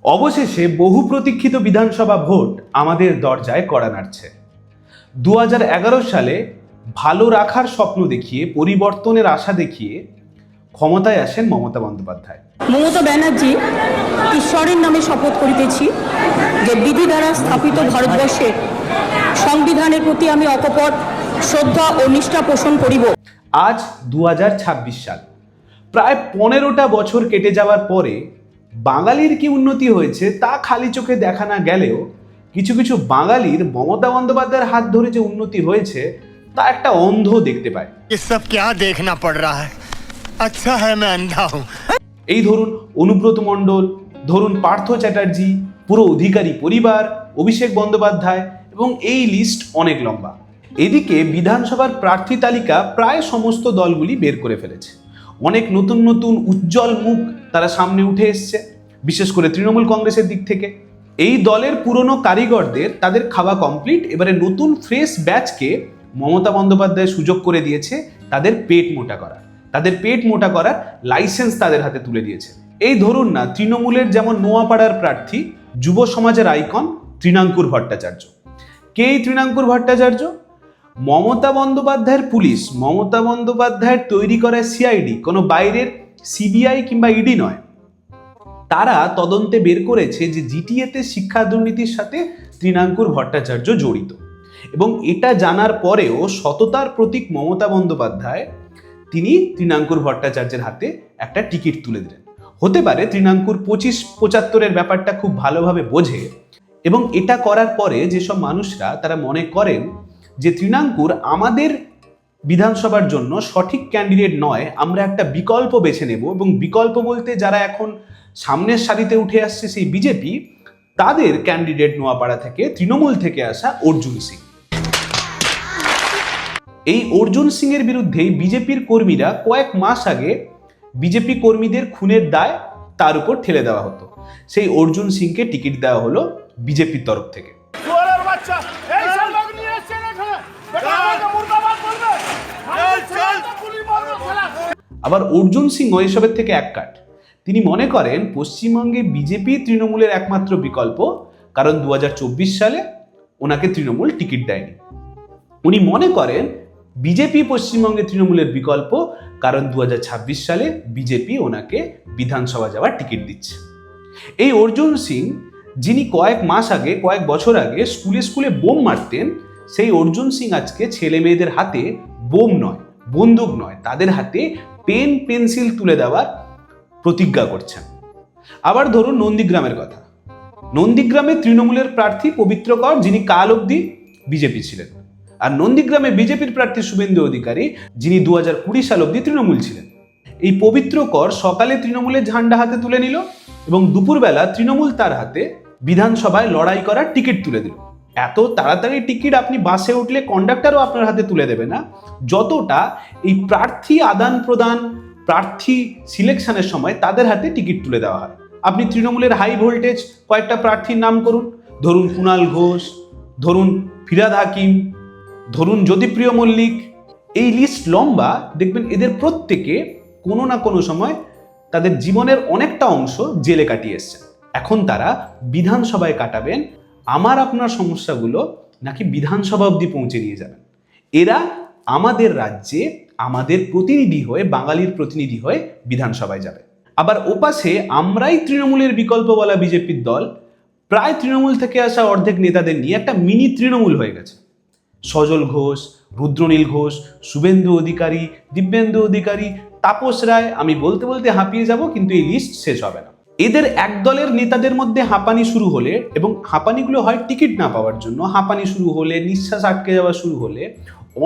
অবশেষে বহু প্রতীক্ষিত বিধানসভা ভোট আমাদের দরজায় কড়া নাড়ছে। 2011 সালে ভালো রাখার স্বপ্ন দেখিয়ে, পরিবর্তনের আশা দেখিয়ে ক্ষমতায় আসেন মমতা বন্দ্যোপাধ্যায়। মমতা ব্যানার্জি ঈশ্বরের নামে শপথ করিতেছি যে বিধি দ্বারা স্থাপিত ভারতবর্ষের সংবিধানের প্রতি আমি অকপট শ্রদ্ধা ও নিষ্ঠা পোষণ করিব। আজ 2026 সাল, প্রায় 15টা বছর কেটে যাওয়ার পরে বাঙালির কি উন্নতি হয়েছে তা খালি চোখে দেখা না গেলেও কিছু কিছু বাঙালির মমতা বন্দ্যোপাধ্যায়ের হাত ধরে যে উন্নতি হয়েছে তা একটা অন্ধ দেখতে পায়। সব क्या देखना पड़ रहा है, अच्छा है मैं अंधा हूं। এই ধরুন অনুব্রত মণ্ডল, ধরুন পার্থ চ্যাটার্জি, পুরো অধিকারী পরিবার, অভিষেক বন্দ্যোপাধ্যায় এবং এই লিস্ট অনেক লম্বা। এদিকে বিধানসভার প্রার্থী তালিকা প্রায় সমস্ত দলগুলি বের করে ফেলেছে। অনেক নতুন নতুন উজ্জ্বল মুখ তারা সামনে উঠে এসছে, বিশেষ করে তৃণমূল কংগ্রেসের দিক থেকে। এই দলের পুরনো কারিগরদের তাদের খাওয়া কমপ্লিট, এবারে নতুন ফ্রেশ ব্যাচকে মমতা বন্দ্যোপাধ্যায় সুযোগ করে দিয়েছে তাদের পেট মোটা করার লাইসেন্স তাদের হাতে তুলে দিয়েছে। এই ধরুন না, তৃণমূলের যেমন নোয়াপাড়ার প্রার্থী, যুব সমাজের আইকন তৃণাঙ্কুর ভট্টাচার্য। কে এই তৃণাঙ্কুর ভট্টাচার্য? মমতা বন্দ্যোপাধ্যায়ের পুলিশ, মমতা বন্দ্যোপাধ্যায়ের তৈরি করা সিআইডি, কোনো বাইরের সিবিআই কিংবা ইডি নয়। তারা তদন্তে বের করেছে যে জিটিএতে শিক্ষা দুর্নীতির সাথে তৃণাঙ্কুর ভট্টাচার্য জড়িত, এবং এটা জানার পরেও সততার প্রতীক মমতা বন্দ্যোপাধ্যায় তিনি তৃণাঙ্কুর ভট্টাচার্যের হাতে একটা টিকিট তুলে দিলেন। হতে পারে তৃণাঙ্কুর 25-75-এর ব্যাপারটা খুব ভালোভাবে বোঝে, এবং এটা করার পরে যেসব মানুষরা তারা মনে করেন যে তৃণাঙ্কুর আমাদের বিধানসভার জন্য সঠিক ক্যান্ডিডেট নয়, আমরা একটা বিকল্প বেছে নেব, এবং বিকল্প বলতে যারা এখন সামনের সারিতে উঠে আসছে সেই বিজেপি, তাদের ক্যান্ডিডেট নোয়াপাড়া থেকে তৃণমূল থেকে আসা অর্জুন সিং। এই অর্জুন সিং এর বিরুদ্ধেই বিজেপির কর্মীরা কয়েক মাস আগে বিজেপি কর্মীদের খুনের দায় তার উপর ঠেলে দেওয়া হতো। সেই অর্জুন সিংকে টিকিট দেওয়া হলো বিজেপির তরফ থেকে। আবার অর্জুন সিং এসবের থেকে এক কাট। তিনি মনে করেন পশ্চিমবঙ্গে বিজেপি তৃণমূলের একমাত্র বিকল্প, কারণ 2024 সালে ওনাকে তৃণমূল টিকিট দেয়নি। উনি মনে করেন বিজেপি পশ্চিমবঙ্গে তৃণমূলের বিকল্প, কারণ 2026 সালে বিজেপি ওনাকে বিধানসভা যাওয়ার টিকিট দিচ্ছে। এই অর্জুন সিং, যিনি কয়েক বছর আগে স্কুলে স্কুলে বোম মারতেন, সেই অর্জুন সিং আজকে ছেলে মেয়েদের হাতে বোম নয়, বন্দুক নয়, তাদের হাতে পেন পেন্সিল তুলে দেওয়ার প্রতিজ্ঞা করছেন। আবার ধরুন নন্দীগ্রামের কথা। নন্দীগ্রামে তৃণমূলের প্রার্থী পবিত্র কর, যিনি কাল অবধি বিজেপি ছিলেন, আর নন্দীগ্রামে বিজেপির প্রার্থী শুভেন্দু অধিকারী, যিনি 2020 সাল অবধি তৃণমূল ছিলেন। এই পবিত্র কর সকালে তৃণমূলের ঝান্ডা হাতে তুলে নিল, এবং দুপুরবেলা তৃণমূল তার হাতে বিধানসভায় লড়াই করার টিকিট তুলে দিল। এত তাড়াতাড়ি টিকিট আপনি বাসে উঠলে কন্ডাক্টরও আপনার হাতে তুলে দেবে না, যতটা এই প্রার্থী আদান প্রদান, প্রার্থী সিলেকশনের সময় তাদের হাতে টিকিট তুলে দেওয়া হয়। আপনি তৃণমূলের হাই ভোল্টেজ কয়েকটা প্রার্থীর নাম করুন, ধরুন কুণাল ঘোষ, ধরুন ফিরহাদ হাকিম, ধরুন জ্যোতিপ্রিয় মল্লিক। এই লিস্ট লম্বা, দেখবেন এদের প্রত্যেকে কোনো না কোনো সময় তাদের জীবনের অনেকটা অংশ জেলে কাটিয়ে এসছে। এখন তারা বিধানসভায় কাটাবেন আমার আপনার সমস্যাগুলো নাকি বিধানসভা অবধি পৌঁছে নিয়ে যাবেন। এরা আমাদের রাজ্যে আমাদের প্রতিনিধি হয়ে, বাঙালির প্রতিনিধি হয়ে বিধানসভায় যাবে। আবার ওপাশে আমরাই তৃণমূলের বিকল্প বলা বিজেপির দল প্রায় তৃণমূল থেকে আসা অর্ধেক নেতাদের নিয়ে একটা মিনি তৃণমূল হয়ে গেছে। সজল ঘোষ, রুদ্রনীল ঘোষ, শুভেন্দু অধিকারী, দিব্যেন্দু অধিকারী, তাপস রায়, আমি বলতে বলতে হাঁপিয়ে যাব, কিন্তু এই লিস্ট শেষ হবে না। এদের এক দলের নেতাদের মধ্যে হাঁপানি শুরু হলে, এবং হাঁপানিগুলো হয় টিকিট না পাওয়ার জন্য, হাঁপানি শুরু হলে, নিঃশ্বাস আটকে যাওয়া শুরু হলে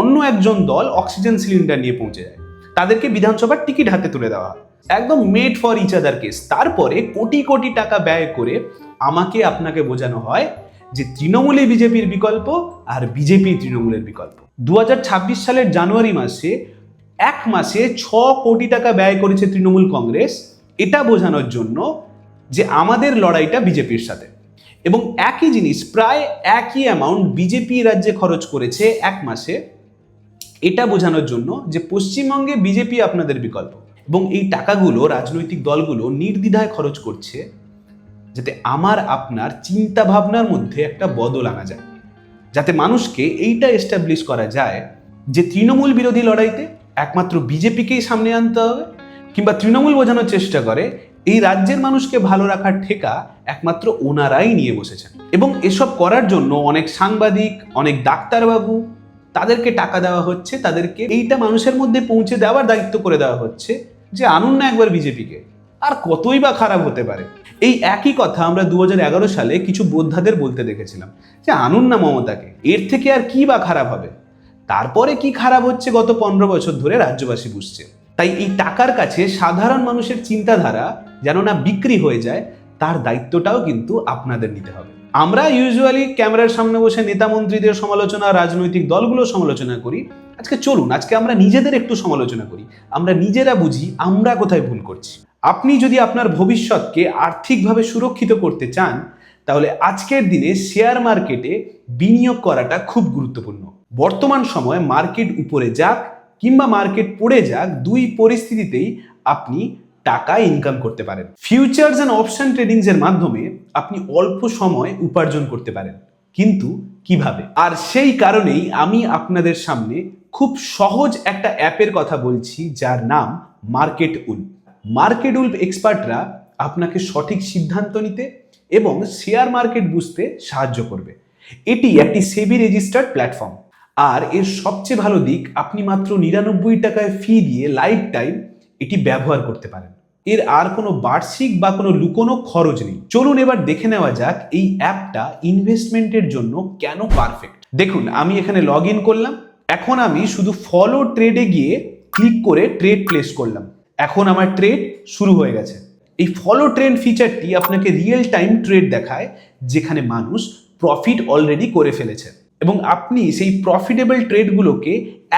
অন্য একজন দল অক্সিজেন সিলিন্ডার নিয়ে পৌঁছে যায়, তাদেরকে বিধানসভার টিকিট হাতে তুলে দেওয়া হয়। একদম made for each other case. তারপরে কোটি কোটি টাকা ব্যয় করে আমাকে আপনাকে বোঝানো হয় যে তৃণমূলই বিজেপির বিকল্প আর বিজেপি তৃণমূলের বিকল্প। 2026 সালের জানুয়ারি মাসে এক মাসে 6 কোটি টাকা ব্যয় করেছে তৃণমূল কংগ্রেস, এটা বোঝানোর জন্য যে আমাদের লড়াইটা বিজেপির সাথে। এবং একই জিনিস, প্রায় একই অ্যামাউন্ট বিজেপি রাজ্যে খরচ করেছে এক মাসে, এটা বোঝানোর জন্য যে পশ্চিমবঙ্গে বিজেপি আপনাদের বিকল্প। এবং এই টাকাগুলো রাজনৈতিক দলগুলো নির্দ্বিধায় খরচ করছে যাতে আমার আপনার চিন্তা ভাবনার মধ্যে একটা বদল আনা যায়, যাতে মানুষকে এইটা এস্টাবলিশ করা যায় যে তৃণমূল বিরোধী লড়াইতে একমাত্র বিজেপিকেই সামনে আনতে হবে, কিংবা তৃণমূল বোঝানোর চেষ্টা করে এই রাজ্যের মানুষকে ভালো রাখার ঠেকা একমাত্র ওনারাই নিয়ে বসেছেন। এবং এসব করার জন্য অনেক সাংবাদিক, অনেক ডাক্তারবাবু, তাদেরকে টাকা দেওয়া হচ্ছে, তাদেরকে এইটা মানুষের মধ্যে পৌঁছে দেওয়ার দায়িত্ব করে দেওয়া হচ্ছে যে আনুন না একবার বিজেপিকে, আর কতই বা খারাপ হতে পারে। এই একই কথা আমরা 2011 সালে কিছু বোদ্ধাদের বলতে দেখেছিলাম যে আনুন না মমতাকে, এর থেকে আর কি বা খারাপ হবে। তারপরে কি খারাপ হচ্ছে গত 15 বছর ধরে রাজ্যবাসী বুঝছে। তাই এই টাকার কাছে সাধারণ মানুষের চিন্তাধারা যেন না বিক্রি হয়ে যায়, তার দায়িত্বটাও কিন্তু আপনাদের নিতে হবে। আমরা ইউজুয়ালি ক্যামেরার সামনে বসে নেতা মন্ত্রীদের সমালোচনা, রাজনৈতিক দলগুলোর সমালোচনা করি। আজকে আমরা নিজেদের একটু সমালোচনা করি, আমরা নিজেরা বুঝি আমরা কোথায় ভুল করছি। আপনি যদি আপনার ভবিষ্যৎকে আর্থিকভাবে সুরক্ষিত করতে চান, তাহলে আজকের দিনে শেয়ার মার্কেটে বিনিয়োগ করাটা খুব গুরুত্বপূর্ণ। বর্তমান সময়ে মার্কেট উপরে যাক কিংবা মার্কেট পড়ে যাক, দুই পরিস্থিতিতেই আপনি টাকা ইনকাম করতে পারেন। ফিউচার্স এন্ড অপশন ট্রেডিংস এর মাধ্যমে আপনি অল্প সময় উপার্জন করতে পারেন, কিন্তু কিভাবে? আর সেই কারণেই আমি আপনাদের সামনে খুব সহজ একটা অ্যাপের কথা বলছি, যার নাম মার্কেট উল্ফ। মার্কেট উল্ফ এক্সপার্টরা আপনাকে সঠিক সিদ্ধান্ত নিতে এবং শেয়ার মার্কেট বুঝতে সাহায্য করবে। এটি একটি সেবি রেজিস্টার্ড প্ল্যাটফর্ম, আর এর সবচেয়ে ভালো দিক, আপনি মাত্র 99 টাকায় ফি দিয়ে লাইফ টাইম এটি ব্যবহার করতে পারেন। এর আর কোনো বার্ষিক বা কোনো লুকোনো খরচ নেই। চলুন এবার দেখে নেওয়া যাক এই অ্যাপটা ইনভেস্টমেন্টের জন্য কেন পারফেক্ট। দেখুন, আমি এখানে লগ ইন করলাম। এখন আমি শুধু ফলো ট্রেডে গিয়ে ক্লিক করে ট্রেড প্লেস করলাম। এখন আমার ট্রেড শুরু হয়ে গেছে। এই ফলো ট্রেন্ড ফিচারটি আপনাকে রিয়েল টাইম ট্রেড দেখায়, যেখানে মানুষ প্রফিট অলরেডি করে ফেলেছে, এবং আপনি সেই প্রফিটেবল ট্রেডগুলোকে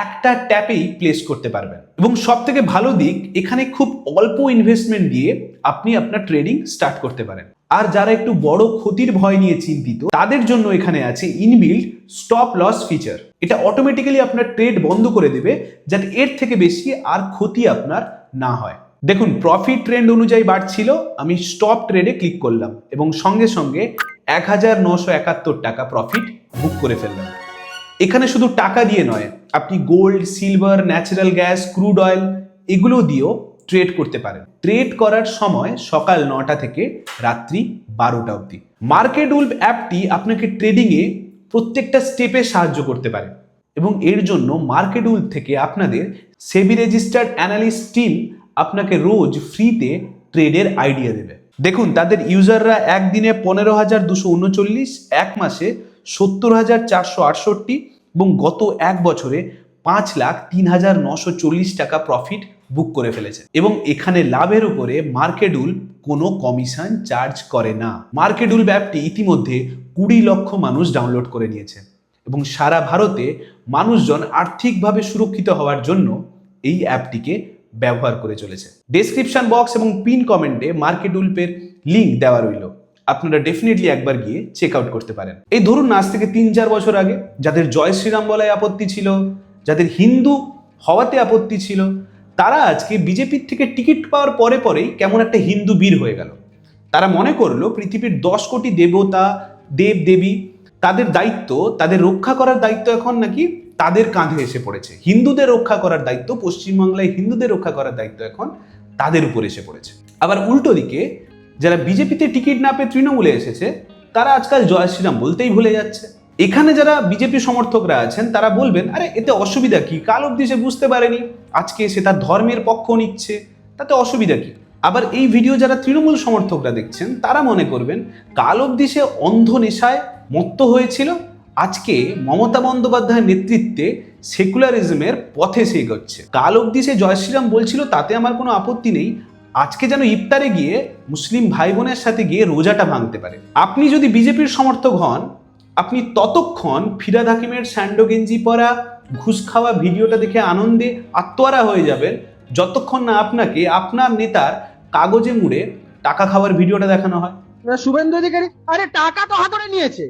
একটা ট্যাপেই প্লেস করতে পারবেন। এবং সব থেকে ভালো দিক, এখানে খুব অল্প ইনভেস্টমেন্ট দিয়ে আপনি আপনার ট্রেডিং স্টার্ট করতে পারেন। আর যারা একটু বড় ক্ষতির ভয় নিয়ে চিন্তিত, তাদের জন্য এখানে আছে ইনবিল্ট স্টপ লস ফিচার। এটা অটোমেটিক্যালি আপনার ট্রেড বন্ধ করে দেবে, যাতে এর থেকে বেশি আর ক্ষতি আপনার না হয়। দেখুন, প্রফিট ট্রেন্ড অনুযায়ী বাড়ছিল। আমি স্টপ ট্রেডে ক্লিক করলাম এবং সঙ্গে সঙ্গে 1971 টাকা প্রফিট বুক করে ফেললাম। এখানে শুধু টাকা দিয়ে নয়, আপনি gold, silver, natural gas, crude oil এগুলো দিয়েও ট্রেড করতে পারেন। ট্রেড করার সময় সকাল 9টা থেকে রাত্রি 12টা অবধি। মার্কেট উল্ফ অ্যাপটি আপনাকে ট্রেডিংয়ে প্রত্যেকটা স্টেপে সাহায্য করতে পারে, এবং এর জন্য মার্কেট উল্ফ থেকে আপনাদের সেবি রেজিস্টার্ড অ্যানালিস্ট টিম আপনাকে রোজ ফ্রিতে ট্রেডের আইডিয়া দেবে। দেখুন, তাদের ইউজাররা একদিনে 15,239, এক মাসে 70,468 এবং গত এক বছরে 5,03,940 টাকা প্রফিট বুক করে ফেলেছে। এবং এখানে লাভের উপরে মার্কেট উল্ফ কোনো কমিশন চার্জ করে না। মার্কেট উল্ফ অ্যাপটি ইতিমধ্যে 20 লক্ষ মানুষ ডাউনলোড করে নিয়েছে, এবং সারা ভারতে মানুষজন আর্থিকভাবে সুরক্ষিত হওয়ার জন্য এই অ্যাপটিকে ব্যবহার করে চলেছে। ডেসক্রিপশন বক্স এবং পিন কমেন্টে মার্কেট উল্ফের লিঙ্ক দেওয়া রইল, আপনারা ডেফিনেটলি একবার গিয়ে চেক আউট করতে পারেন। এই ধরুন, আজ থেকে 3-4 বছর আগে যাদের জয় শ্রীরাম বলায় আপত্তি ছিল, যাদের হিন্দু হওয়াতে আপত্তি ছিল, তারা আজকে বিজেপির থেকে টিকিট পাওয়ার পরেই কেমন একটা হিন্দু বীর হয়ে গেল। তারা মনে করলো পৃথিবীর 10 কোটি দেবতা, দেব দেবী, তাদের দায়িত্ব, তাদের রক্ষা করার দায়িত্ব এখন নাকি তাদের কাঁধে এসে পড়েছে। হিন্দুদের রক্ষা করার দায়িত্ব, পশ্চিমবাংলায় হিন্দুদের রক্ষা করার দায়িত্ব এখন তাদের উপর এসে পড়েছে। আবার উল্টো দিকে যারা বিজেপিতে টিকিট না পেয়ে তৃণমূলে এসেছে, তারা আজকাল জয় শ্রীরাম বলতেই ভুলে যাচ্ছে। এখানে যারা বিজেপি সমর্থকরা আছেন, তারা বলবেন, আরে এতে অসুবিধা কি, কাল অবধি সে বুঝতে পারেনি, আজকে সে তার ধর্মের পক্ষ নিচ্ছে, তাতে অসুবিধা কি। আবার এই ভিডিও যারা তৃণমূল সমর্থকরা দেখছেন, তারা মনে করবেন কাল অবধি সে অন্ধ নেশায় মত্ত হয়েছিল, আজকে মমতা বন্দ্যোপাধ্যায়ের নেতৃত্বে সেকুলারিজমের পথে সে এগোচ্ছে। কাল অবধি সে জয় শ্রীরাম বলছিল, তাতে আমার কোনো আপত্তি নেই, আজকে যেন ইফতারে গিয়ে মুসলিম ভাই বোনের সাথে গিয়ে রোজাটা ভাঙতে পারে। আপনি যদি বিজেপির সমর্থক হন, আপনি ততক্ষণ ফিরাদ হাকিমের স্যান্ডো গেঞ্জি পরা, ঘুষ খাওয়া ভিডিওটা দেখে আনন্দে আত্মহারা হয়ে যাবেন, যতক্ষণ না আপনাকে আপনার নেতার কাগজে মুড়ে টাকা খাওয়ার ভিডিওটা দেখানো হয়। শুভেন্দু অধিকারী, আরে টাকা তো হাতড়ে নিয়েছে,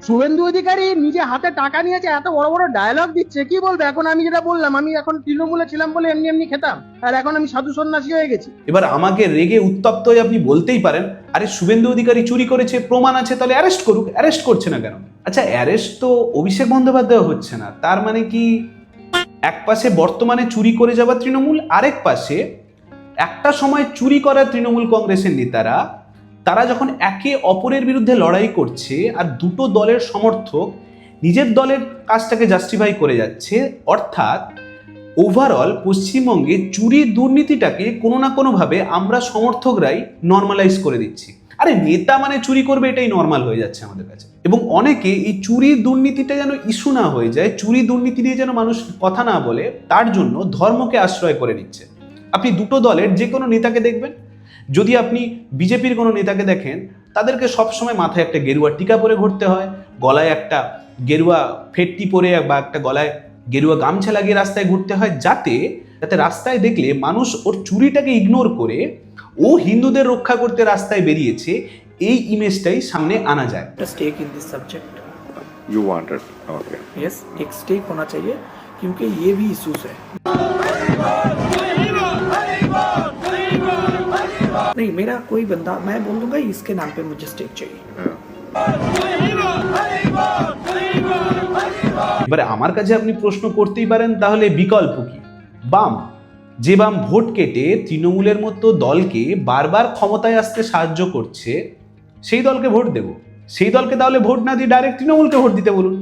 শুভেন্দু অধিকারী নিজে হাতে টাকা নিয়েছে, এত বড় বড় ডায়লগ দিচ্ছে, কি বলবে? এখন আমি যেটা বললাম, আমি এখন তৃণমূলে ছিলাম বলে এমনি এমনি খেতাম, আর এখন আমি সাধু সন্ন্যাসী হয়ে গেছি। এবার আমাকে রেগে উত্তপ্ত হয়ে আপনি বলতেই পারেন, আরে শুভেন্দু অধিকারী চুরি করেছে, প্রমাণ আছে, তাহলে অ্যারেস্ট করুক। অ্যারেস্ট করছে না কেন? আচ্ছা, অ্যারেস্ট তো অভিষেক বন্দ্যোপাধ্যায় হচ্ছে না, তার মানে কি এক পাশে বর্তমানে চুরি করে যাওয়া তৃণমূল, আরেক পাশে একটা সময় চুরি করা তৃণমূল কংগ্রেসের নেতারা, তারা যখন একে অপরের বিরুদ্ধে লড়াই করছে আর দুটো দলের সমর্থক নিজের দলের কাজটাকে জাস্টিফাই করে যাচ্ছে, অর্থাৎ ওভারঅল পশ্চিমবঙ্গে চুরি দুর্নীতিটাকে কোনো না কোনোভাবে আমরা সমর্থকরাই নর্মালাইজ করে দিচ্ছি। আরে নেতা মানে চুরি করবে, এটাই নর্মাল হয়ে যাচ্ছে আমাদের কাছে। এবং অনেকে এই চুরি দুর্নীতিটা যেন ইস্যু না হয়ে যায়, চুরি দুর্নীতি নিয়ে যেন মানুষ কথা না বলে, তার জন্য ধর্মকে আশ্রয় করে নিচ্ছে। আপনি দুটো দলের যে কোনো নেতাকে দেখবেন, যদি আপনি বিজেপির কোনো নেতাকে দেখেন, তাদেরকে সবসময় মাথায় একটা গেরুয়া টিকা পরে ঘুরতে হয়, গলায় একটা গেরুয়া ফেটটি পরে বা একটা গলায় গেরুয়া গামছা লাগিয়ে রাস্তায় ঘুরতে হয়, যাতে রাস্তায় দেখলে মানুষ ওর চুরিটাকে ইগনোর করে ও হিন্দুদের রক্ষা করতে রাস্তায় বেরিয়েছে, এই ইমেজটাই সামনে আনা যায়। Stake in this subject. You wanted, okay. Yes, एक स्टेक होना चाहिए क्योंकि ये भी इश्यूज है। नहीं, मेरा कोई बंदा, मैं बोल दूंगा इसके नाम पे मुझे स्टेक चाहिए। এবারে আমার কাছে আপনি প্রশ্ন করতেই পারেন, তাহলে বিকল্প কি? বাম, যে বাম ভোট কেটে তৃণমূলের মতো দলকে বারবার ক্ষমতায় আসতে সাহায্য করছে, সেই দলকে ভোট দেব। সেই দলকে তাহলে ভোট না দিয়ে ডাইরেক্ট তৃণমূলকে ভোট দিতে বলুন।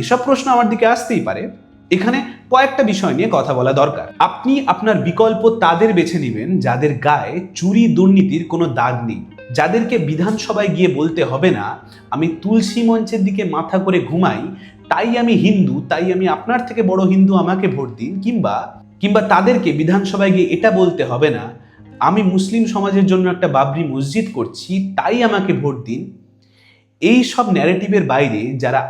এসব প্রশ্ন আমার দিকে আসতেই পারে। এখানে কয়েকটা বিষয় নিয়ে কথা বলা দরকার। আপনি আপনার বিকল্প তাদের বেছে নেবেন যাদের গায়ে চুরি দুর্নীতির কোনো দাগ নেই, যাদেরকে বিধানসভায় গিয়ে বলতে হবে না আমি তুলসী মঞ্চের দিকে মাথা করে ঘুমাই, তাই আমি হিন্দু, তাই আমি আপনার থেকে বড় হিন্দু, আমাকে ভোট দিন। কিংবা তাদেরকে বিধানসভায় গিয়ে এটা বলতে হবে না আমি মুসলিম সমাজের জন্য একটা বাবরি মসজিদ করছি, তাই আমাকে ভোট দিন। এই সব ন্যারেটিভের বাইরে যারা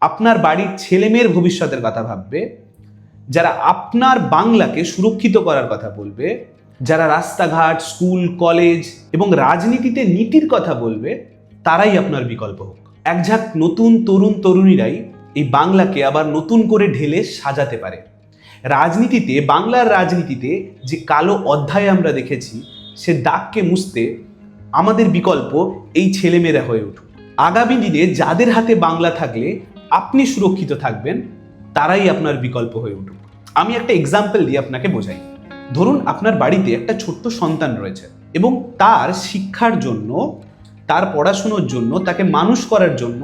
আপনার বাড়ির ছেলেমেয়ের ভবিষ্যতের কথা ভাববে, যারা আপনার বাংলাকে সুরক্ষিত করার কথা বলবে, যারা রাস্তাঘাট, স্কুল, কলেজ এবং রাজনীতিতে নীতির কথা বলবে, তারাই আপনার বিকল্প হোক। একঝাঁক নতুন তরুণ তরুণীরাই এই বাংলাকে আবার নতুন করে ঢেলে সাজাতে পারে। রাজনীতিতে, বাংলার রাজনীতিতে যে কালো অধ্যায় আমরা দেখেছি, সে দাগকে মুছতে আমাদের বিকল্প এই ছেলেমেয়েরা হয়ে উঠুক। আগামী দিনে যাদের হাতে বাংলা থাকলে আপনি সুরক্ষিত থাকবেন, তারাই আপনার বিকল্প হয়ে উঠুক। আমি একটা এক্সাম্পল দিয়ে আপনাকে বোঝাই। ধরুন আপনার বাড়িতে একটা ছোট্ট সন্তান রয়েছে এবং তার শিক্ষার জন্য, তার পড়াশুনোর জন্য, তাকে মানুষ করার জন্য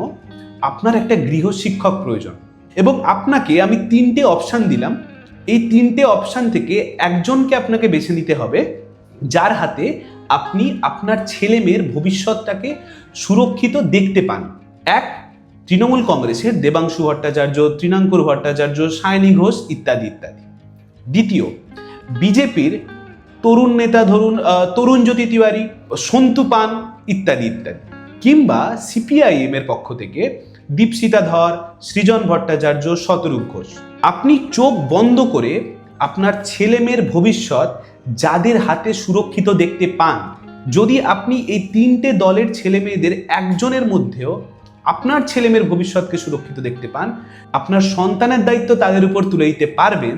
আপনার একটা গৃহ শিক্ষক প্রয়োজন। এবং আপনাকে আমি 3টে অপশান দিলাম, এই 3টে অপশান থেকে একজনকে আপনাকে বেছে নিতে হবে, যার হাতে আপনি আপনার ছেলে মেয়ের ভবিষ্যৎটাকে সুরক্ষিত দেখতে পান। 1, তৃণমূল কংগ্রেসের দেবাংশু ভট্টাচার্য, তৃণাঙ্কুর ভট্টাচার্য, সায়নী ঘোষ ইত্যাদি ইত্যাদি। 2, বিজেপির তরুণ নেতা, ধরুন তরুণজ্যোতি তিওয়ারি, সন্তু পান ইত্যাদি ইত্যাদি। কিংবা সিপিআইএম এর পক্ষ থেকে দীপশিতা ধর, সৃজন ভট্টাচার্য, শতরূপ ঘোষ। আপনি চোখ বন্ধ করে আপনার ছেলে মেয়ের ভবিষ্যৎ যাদের হাতে সুরক্ষিত দেখতে পান, যদি আপনি এই 3টে দলের ছেলে মেয়েদের একজনের মধ্যেও আপনার ছেলে মেয়ের ভবিষ্যৎকে সুরক্ষিত দেখতে পান, আপনার সন্তানের দায়িত্ব তাদের উপর তুলে দিতে পারবেন,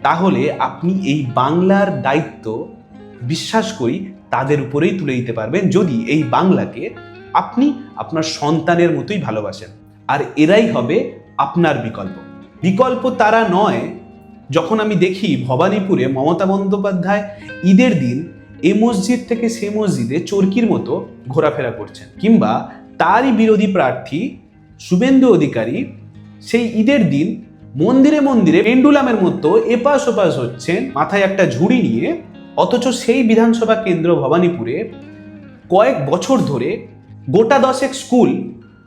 তাহলে আপনি এই বাংলার দায়িত্ব বিশ্বাস করি তাদের উপরেই তুলে দিতে পারবেন, যদি এই বাংলাকে আপনি আপনার সন্তানের মতোই ভালোবাসেন। আর এরাই হবে আপনার বিকল্প। বিকল্প তারা নয়, যখন আমি দেখি ভবানীপুরে মমতা বন্দ্যোপাধ্যায় ঈদের দিন এ মসজিদ থেকে সে মসজিদে চরকির মতো ঘোরাফেরা করছেন, কিংবা তারই বিরোধী প্রার্থী শুভেন্দু অধিকারী সেই ঈদের দিন মন্দিরে মন্দিরে পেন্ডুলামের মতো এপাশ ওপাশ হচ্ছেন মাথায় একটা ঝুড়ি নিয়ে, অথচ সেই বিধানসভা কেন্দ্র ভবানীপুরে কয়েক বছর ধরে গোটা 10 স্কুল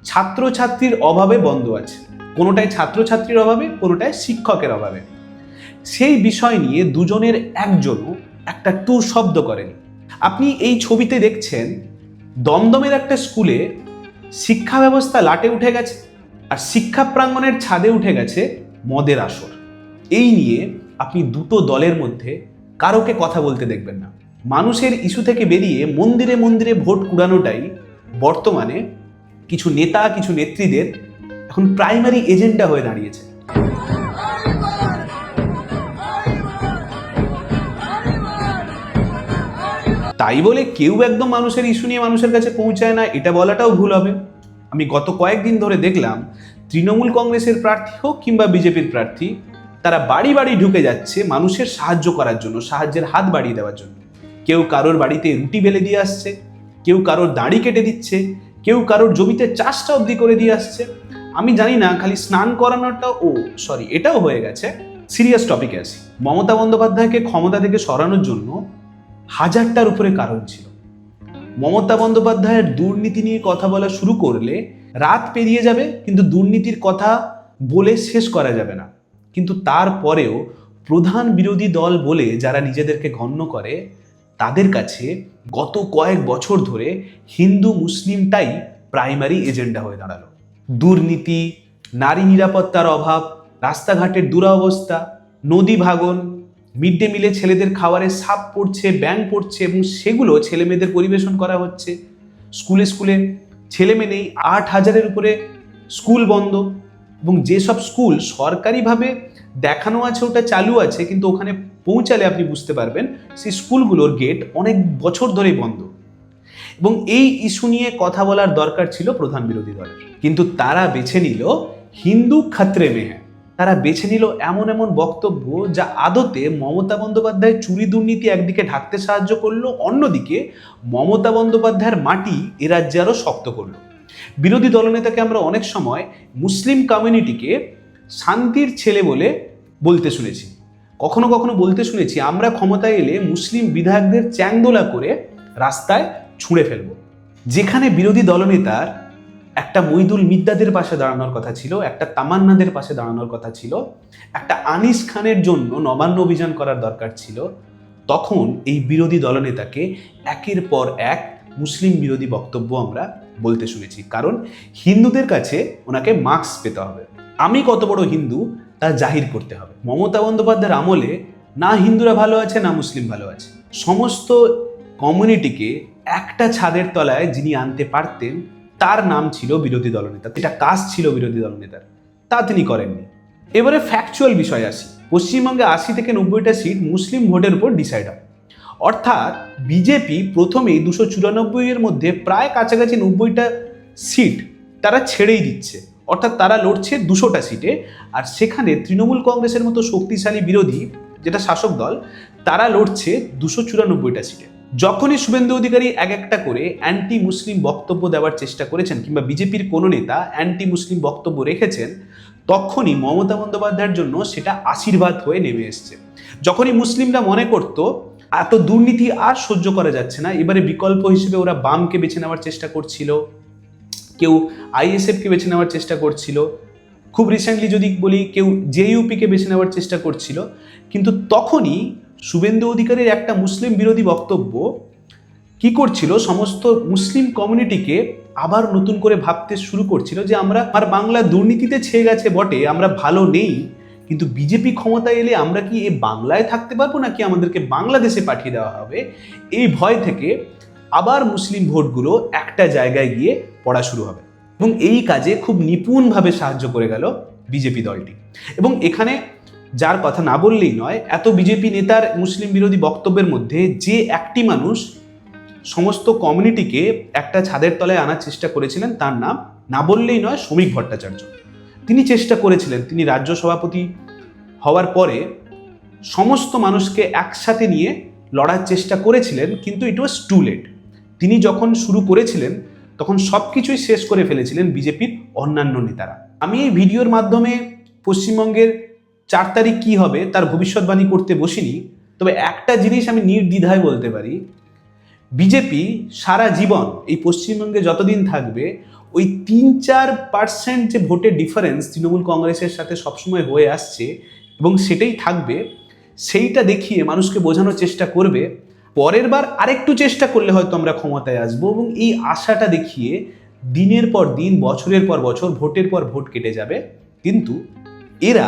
ছাত্রছাত্রীর অভাবে বন্ধ আছে। কোনোটায় ছাত্রছাত্রীর অভাবে, কোনোটায় শিক্ষকের অভাবে। সেই বিষয় নিয়ে দুজনের একজনও একটা টু শব্দ করেনি। আপনি এই ছবিতে দেখছেন দমদমের একটা স্কুলে শিক্ষা ব্যবস্থা লাটে উঠে গেছে, আর শিক্ষা প্রাঙ্গণের ছাদে উঠে গেছে মদের আসর। এই নিয়ে আপনি দুটো দলের মধ্যে কারোকে কথা বলতে দেখবেন না। মানুষের ইস্যু থেকে বেরিয়ে মন্দিরে মন্দিরে ভোট কুড়ানোটাই বর্তমানে কিছু নেতা কিছু নেত্রীদের এখন প্রাইমারি এজেন্ডা হয়ে দাঁড়িয়েছে। তাই বলে কেউ একদম মানুষের ইস্যু নিয়ে মানুষের কাছে পৌঁছায় না, এটা বলাটাও ভুল হবে। আমি গত কয়েকদিন ধরে দেখলাম তৃণমূল কংগ্রেসের প্রার্থী হোক কিংবা বিজেপির প্রার্থী, তারা বাড়ি বাড়ি ঢুকে যাচ্ছে মানুষের সাহায্য করার জন্য, সাহায্যের হাত বাড়িয়ে দেওয়ার জন্য। কেউ কারোর বাড়িতে রুটি বেলে দিয়ে আসছে, কেউ কারোর দাড়ি কেটে দিচ্ছে, কেউ কারোর জমিতে চাষটা অবধি করে দিয়ে আসছে। আমি জানি না খালি স্নান করানোটা এটাও হয়ে গেছে। সিরিয়াস টপিকে আসি। মমতা বন্দ্যোপাধ্যায়কে ক্ষমতা থেকে সরানোর জন্য হাজারটার উপরে কারণ ছিল। মমতা বন্দ্যোপাধ্যায়ের দুর্নীতি নিয়ে কথা বলা শুরু করলে রাত পেরিয়ে যাবে, কিন্তু দুর্নীতির কথা বলে শেষ করা যাবে না। কিন্তু তারপরেও প্রধান বিরোধী দল বলে যারা নিজেদেরকে গণ্য করে, তাদের কাছে গত কয়েক বছর ধরে হিন্দু মুসলিমটাই প্রাইমারি এজেন্ডা হয়ে দাঁড়ালো। দুর্নীতি, নারী নিরাপত্তার অভাব, রাস্তাঘাটের দুরবস্থা, নদী ভাঙন, মিড ডে মিলে ছেলেদের খাবারে সাপ পড়ছে, ব্যাঙ পড়ছে এবং সেগুলো ছেলে মেয়েদের পরিবেশন করা হচ্ছে। স্কুলে স্কুলে ছেলে মেয়ে নেই, 8,000-এর উপরে স্কুল বন্ধ, এবং যেসব স্কুল সরকারিভাবে দেখানো আছে ওটা চালু আছে, কিন্তু ওখানে পৌঁছালে আপনি বুঝতে পারবেন সেই স্কুলগুলোর গেট অনেক বছর ধরেই বন্ধ। এবং এই ইস্যু নিয়ে কথা বলার দরকার ছিল প্রধান বিরোধী দলের, কিন্তু তারা বেছে নিল হিন্দু খাতরে মে হ্যায়। তারা বেছে নিল এমন এমন বক্তব্য যা আদতে মমতা বন্দ্যোপাধ্যায় চুরি দুর্নীতি একদিকে ঢাকতে সাহায্য করলো, অন্যদিকে মমতা বন্দ্যোপাধ্যায়ের মাটি এ রাজ্যে আরো শক্ত করলো। বিরোধী দলনেতাকে আমরা অনেক সময় মুসলিম কমিউনিটিকে শান্তির ছেলে বলে বলতে শুনেছি, কখনো কখনো বলতে শুনেছি আমরা ক্ষমতায় এলে মুসলিম বিধায়কদের চ্যাংদোলা করে রাস্তায় ছুঁড়ে ফেলব। যেখানে বিরোধী দলনেতার একটা মইদুল মিদ্দাদের পাশে দাঁড়ানোর কথা ছিল, একটা তামান্নাদের পাশে দাঁড়ানোর কথা ছিল, একটা আনিস খানের জন্য নবান্ন অভিযান করার দরকার ছিল, তখন এই বিরোধী দলনেতাকে একের পর এক মুসলিম বিরোধী বক্তব্য আমরা বলতে শুনেছি। কারণ হিন্দুদের কাছে ওনাকে মার্কস পেতে হবে, আমি কত বড় হিন্দু তা জাহির করতে হবে। মমতা বন্দ্যোপাধ্যায়ের আমলে না হিন্দুরা ভালো আছে না মুসলিম ভালো আছে, সমস্ত কমিউনিটিকে একটা ছাদের তলায় যিনি আনতে পারতেন তার নাম ছিল বিরোধী দলনেতা, এটা কাজ ছিল বিরোধী দলনেতার, তা তিনি করেননি। এবারে ফ্যাকচুয়াল বিষয় আসি। পশ্চিমবঙ্গে 80 থেকে 90টা সিট মুসলিম ভোটের উপর ডিসাইড হয়, অর্থাৎ বিজেপি প্রথমেই 294-এর মধ্যে প্রায় কাছাকাছি 90টা সিট তারা ছেড়েই দিচ্ছে, অর্থাৎ তারা লড়ছে 200টা সিটে। আর সেখানে তৃণমূল কংগ্রেসের মতো শক্তিশালী বিরোধী যেটা শাসক দল, তারা লড়ছে 294টা সিটে। যখনই শুভেন্দু অধিকারী এক একটা করে অ্যান্টি মুসলিম বক্তব্য দেওয়ার চেষ্টা করেছেন কিংবা বিজেপির কোনো নেতা অ্যান্টি মুসলিম বক্তব্য রেখেছেন, তখনই মমতা বন্দ্যোপাধ্যায়ের জন্য সেটা আশীর্বাদ হয়ে নেমে এসছে। যখনই মুসলিমরা মনে করত এত দুর্নীতি আর সহ্য করা যাচ্ছে না, এবারে বিকল্প হিসেবে ওরা বামকে বেছে নেওয়ার চেষ্টা করছিল, কেউ আইএসএফকে বেছে নেওয়ার চেষ্টা করছিল, খুব রিসেন্টলি যদি বলি কেউ জেইউপিকে বেছে নেওয়ার চেষ্টা করছিল, কিন্তু তখনই শুভেন্দু অধিকারীর একটা মুসলিম বিরোধী বক্তব্য কি করছিল, সমস্ত মুসলিম কমিউনিটিকে আবার নতুন করে ভাবতে শুরু করছিল যে আমরা আর বাংলা দুর্নীতিতে ছেয়ে গেছে বটে, আমরা ভালো নেই, কিন্তু বিজেপি ক্ষমতায় এলে আমরা কি এই বাংলায় থাকতে পারবো নাকি আমাদেরকে বাংলাদেশে পাঠিয়ে দেওয়া হবে। এই ভয় থেকে আবার মুসলিম ভোটগুলো একটা জায়গায় গিয়ে পড়া শুরু হবে, এবং এই কাজে খুব নিপুণভাবে সাহায্য করে গেল বিজেপি দলটি। এবং এখানে যার কথা না বললেই নয়, এত বিজেপি নেতার মুসলিম বিরোধী বক্তব্যের মধ্যে যে একটি মানুষ সমস্ত কমিউনিটিকে একটা ছাদের তলায় আনার চেষ্টা করেছিলেন, তার নাম না বললেই নয় শ্রমিক ভট্টাচার্য। তিনি চেষ্টা করেছিলেন, তিনি রাজ্য সভাপতি হওয়ার পরে সমস্ত মানুষকে একসাথে নিয়ে লড়ার চেষ্টা করেছিলেন, কিন্তু ইট ওয়াজ টু লেট। তিনি যখন শুরু করেছিলেন তখন সব কিছুই শেষ করে ফেলেছিলেন বিজেপির অন্যান্য নেতারা। আমি এই ভিডিওর মাধ্যমে পশ্চিমবঙ্গের 4 তারিখ কি হবে তার ভবিষ্যৎবাণী করতে বসিনি, তবে একটা জিনিস আমি নির্দ্বিধায় বলতে পারি, বিজেপি সারা জীবন এই পশ্চিমবঙ্গে যতদিন থাকবে ওই 3-4% যে ভোটের ডিফারেন্স তৃণমূল কংগ্রেসের সাথে সবসময় হয়ে আসছে এবং সেটাই থাকবে, সেইটা দেখিয়ে মানুষকে বোঝানোর চেষ্টা করবে পরের বার আরেকটু চেষ্টা করলে হয়তো আমরা ক্ষমতায় আসবো। এবং এই আশাটা দেখিয়ে দিনের পর দিন, বছরের পর বছর, ভোটের পর ভোট কেটে যাবে, কিন্তু এরা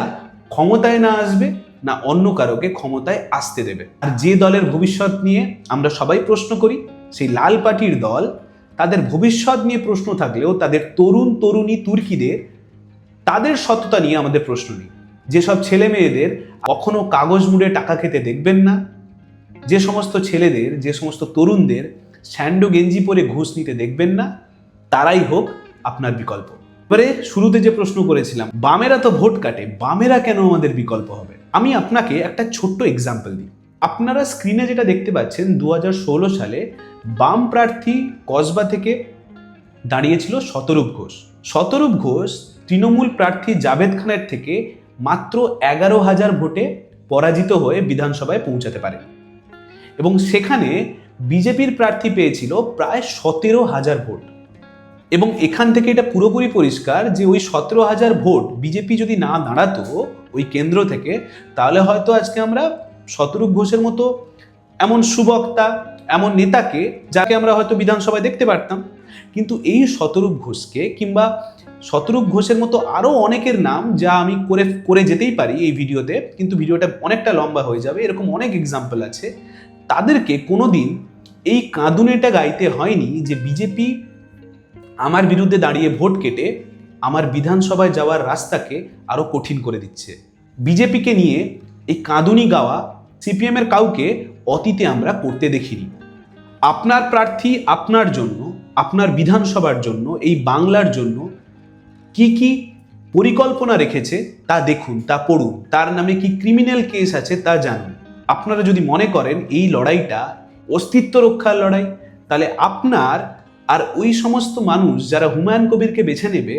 ক্ষমতায় না আসবে না অন্য কারোকে ক্ষমতায় আসতে দেবে। আর যে দলের ভবিষ্যৎ নিয়ে আমরা সবাই প্রশ্ন করি, সেই লাল পার্টির দল তাদের ভবিষ্যৎ নিয়ে প্রশ্ন থাকলেও তাদের তরুণ তরুণী তুর্কিদের তাদের সততা নিয়ে আমাদের প্রশ্ন নেই। যেসব ছেলে মেয়েদের কখনো কাগজ মুড়ে টাকা খেতে দেখবেন না, যে সমস্ত ছেলেদের, যে সমস্ত তরুণদের স্যান্ডো গেঞ্জি পরে ঘুষ নিতে দেখবেন না, তারাই হোক আপনার বিকল্প। এবারে শুরুতে যে প্রশ্ন করেছিলাম, বামেরা তো ভোট কাটে, বামেরা কেন আমাদের বিকল্প হবে? আমি আপনাকে একটা ছোট্ট এক্সাম্পল দিই। আপনারা স্ক্রিনে যেটা দেখতে পাচ্ছেন, 2016 সালে বাম প্রার্থী কসবা থেকে দাঁড়িয়েছিল শতরূপ ঘোষ। শতরূপ ঘোষ তৃণমূল প্রার্থী জাভেদ খানের থেকে মাত্র 11,000 ভোটে পরাজিত হয়ে বিধানসভায় পৌঁছাতে পারে এবং সেখানে বিজেপির প্রার্থী পেয়েছিল প্রায় 17,000 ভোট। এবং এখান থেকে এটা পুরোপুরি পরিষ্কার যে ওই 17,000 ভোট বিজেপি যদি না দাঁড়াতো ওই কেন্দ্র থেকে, তাহলে হয়তো আজকে আমরা শতরূপ ঘোষের মতো এমন সুবক্তা, এমন নেতাকে, যাকে আমরা হয়তো বিধানসভায় দেখতে পারতাম। কিন্তু এই শতরূপ ঘোষকে কিংবা শতরূপ ঘোষের মতো আরও অনেকের নাম, যা আমি করে যেতেই পারি এই ভিডিওতে, কিন্তু ভিডিওটা অনেকটা লম্বা হয়ে যাবে, এরকম অনেক এক্সাম্পল আছে, তাদেরকে কোনোদিন এই কাঁদুনেটা গাইতে হয়নি যে বিজেপি আমার বিরুদ্ধে দাঁড়িয়ে ভোট কেটে আমার বিধানসভায় যাওয়ার রাস্তাকে আরো কঠিন করে দিচ্ছে। বিজেপিকে নিয়ে এই কাঁদুনি গাওয়া সিপিএমের কাউকে অতীতে আমরা করতে দেখিনি। আপনার প্রার্থী আপনার জন্য, আপনার বিধানসভার জন্য, এই বাংলার জন্য কি কি পরিকল্পনা রেখেছে তা দেখুন, তা পড়ুন, তার নামে কি ক্রিমিনাল কেস আছে তা জানুন। আপনারা যদি মনে করেন এই লড়াইটা অস্তিত্ব রক্ষার লড়াই, তাহলে আপনার আর ওই সমস্ত মানুষ যারা হুমায়ুন কবিরকে বেছে নেবে,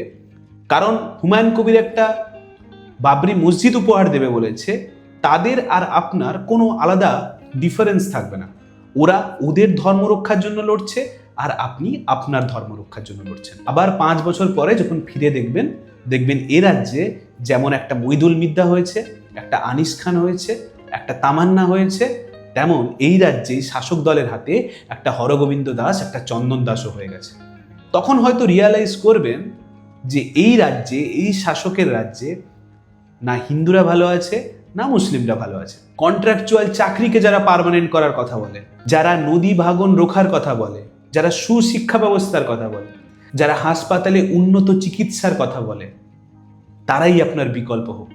কারণ হুমায়ুন কবির একটা বাবরি মসজিদ উপহার দেবে বলেছে, তাদের আর আপনার কোনো আলাদা ডিফারেন্স থাকবে না। ওরা ওদের ধর্ম রক্ষার জন্য লড়ছে আর আপনি আপনার ধর্ম রক্ষার জন্য লড়ছেন। আবার 5 বছর পরে যখন ফিরে দেখবেন এ রাজ্যে যেমন একটা মইদুল মিদ্যা হয়েছে, একটা আনিস খান হয়েছে, একটা তামান্না হয়েছে, তেমন এই রাজ্যেই শাসক দলের হাতে একটা হরগোবিন্দ দাস, একটা চন্দন দাসও হয়ে গেছে। তখন হয়তো রিয়ালাইজ করবেন যে এই রাজ্যে, এই শাসকের রাজ্যে না হিন্দুরা ভালো আছে না মুসলিমরা ভালো আছে। কন্ট্রাকচুয়াল চাকরিকে যারা পার্মানেন্ট করার কথা বলে, যারা নদী ভাঙন রোখার কথা বলে, যারা সুশিক্ষা ব্যবস্থার কথা বলে, যারা হাসপাতালে উন্নত চিকিৎসার কথা বলে, তারাই আপনার বিকল্প হোক।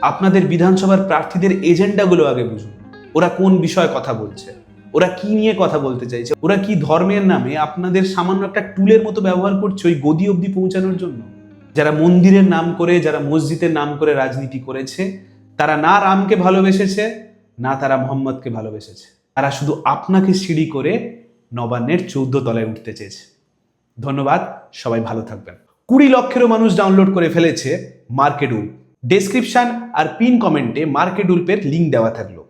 আপনাদের বিধানসভার প্রার্থীদের এজেন্ডাগুলো আগে বুঝুন। ওরা কোন বিষয়ে কথা বলছে, ওরা কি নিয়ে কথা বলতে চাইছে, ওরা কি ধর্মের নামে আপনাদের সামান্য একটা টুলের মতো ব্যবহার করছে ওই গদি অবধি পৌঁছানোর জন্য। যারা মন্দিরের নাম করে, যারা মসজিদের নাম করে রাজনীতি করেছে, তারা না রামকে ভালোবেসেছে না তারা মোহাম্মদকে ভালোবেসেছে। তারা শুধু আপনাকে সিঁড়ি করে নবান্নের 14 তলায় উঠতে চেয়েছে। ধন্যবাদ, সবাই ভালো থাকবেন। 20 লক্ষেরও মানুষ ডাউনলোড করে ফেলেছে মার্কেট উল্প। ডেসক্রিপশন আর পিন কমেন্টে মার্কেট উল্পের লিঙ্ক দেওয়া থাকলো।